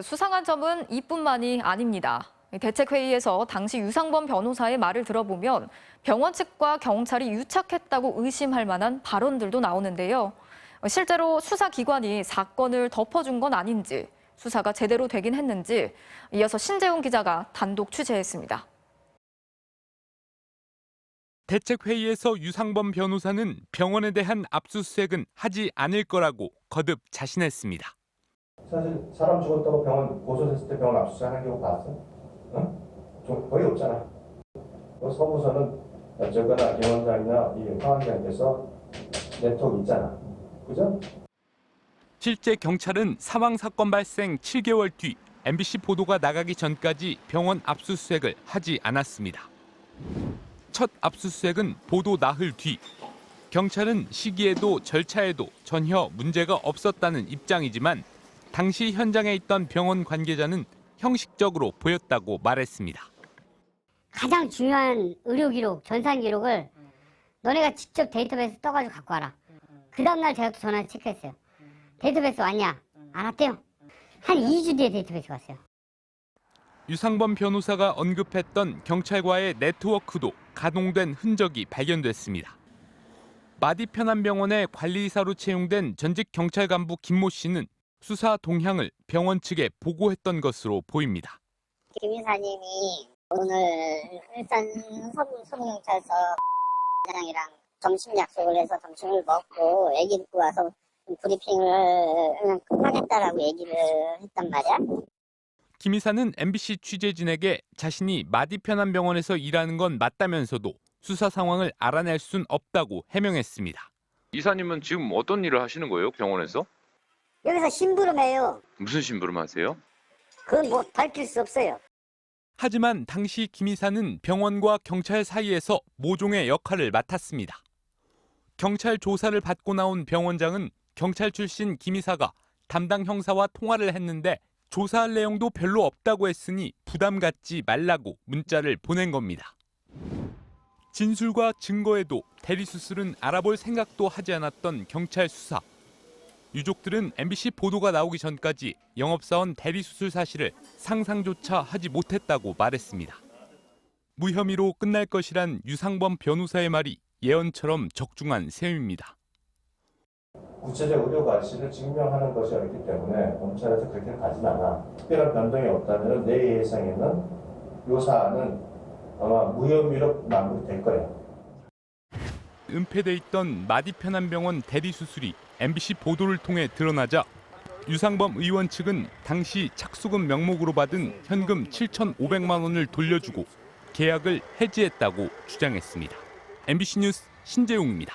수상한 점은 이뿐만이 아닙니다. 대책회의에서 당시 유상범 변호사의 말을 들어보면 병원 측과 경찰이 유착했다고 의심할 만한 발언들도 나오는데요. 실제로 수사기관이 사건을 덮어준 건 아닌지, 수사가 제대로 되긴 했는지, 이어서 신재훈 기자가 단독 취재했습니다. 대책회의에서 유상범 변호사는 병원에 대한 압수수색은 하지 않을 거라고 거듭 자신했습니다. 사실 사람 죽었다고 병원 고소됐을 때 병원 압수수색하는 경우 봤어? 응? 거의 없잖아. 서부서는 어쨌거나 김 원장이나 이 황 원장께서 네트워크 있잖아. 그죠? 실제 경찰은 사망 사건 발생 7개월 뒤 MBC 보도가 나가기 전까지 병원 압수수색을 하지 않았습니다. 첫 압수수색은 보도 나흘 뒤. 경찰은 시기에도 절차에도 전혀 문제가 없었다는 입장이지만 당시 현장에 있던 병원 관계자는 형식적으로 보였다고 말했습니다. 가장 중요한 의료 기록, 전산 기록을 너네가 직접 데이터베이스 떠가지고 갖고 와라. 그 다음날 제가 또 전화 체크했어요. 데이터베이스 왔냐? 안 왔대요. 한 2주 뒤에 데이터베이스 왔어요. 유상범 변호사가 언급했던 경찰과의 네트워크도 가동된 흔적이 발견됐습니다. 마디편안병원의 관리의사로 채용된 전직 경찰 간부 김모 씨는 수사 동향을 병원 측에 보고했던 것으로 보입니다. 김 이사님이 오늘 일산 서부경찰서 장이랑 점심 약속을 해서 점심을 먹고 애기 듣고 와서 브리핑을 그냥 하겠다라고 얘기를 했단 말이야. 김 이사는 MBC 취재진에게 자신이 마디편안병원에서 일하는 건 맞다면서도 수사 상황을 알아낼 순 없다고 해명했습니다. 이사님은 지금 어떤 일을 하시는 거예요, 병원에서? 여기서 심부름해요. 무슨 심부름 하세요? 그건 뭐 밝힐 수 없어요. 하지만 당시 김 이사는 병원과 경찰 사이에서 모종의 역할을 맡았습니다. 경찰 조사를 받고 나온 병원장은 경찰 출신 김 이사가 담당 형사와 통화를 했는데 조사할 내용도 별로 없다고 했으니 부담 갖지 말라고 문자를 보낸 겁니다. 진술과 증거에도 대리수술은 알아볼 생각도 하지 않았던 경찰 수사. 유족들은 MBC 보도가 나오기 전까지 영업사원 대리수술 사실을 상상조차 하지 못했다고 말했습니다. 무혐의로 끝날 것이란 유상범 변호사의 말이 예언처럼 적중한 셈입니다. 구체적 의료 과실을 증명하는 것이 어렵기 때문에 검찰에서 그렇게 가진 않아. 특별한 변동이 없다면 내 예상에는 이 사안은 아마 무혐의로 마무리될 거야. 은폐돼 있던 마디편안병원 대리수술이 MBC 보도를 통해 드러나자 유상범 의원 측은 당시 착수금 명목으로 받은 현금 7,500만 원을 돌려주고 계약을 해지했다고 주장했습니다. MBC 뉴스 신재웅입니다.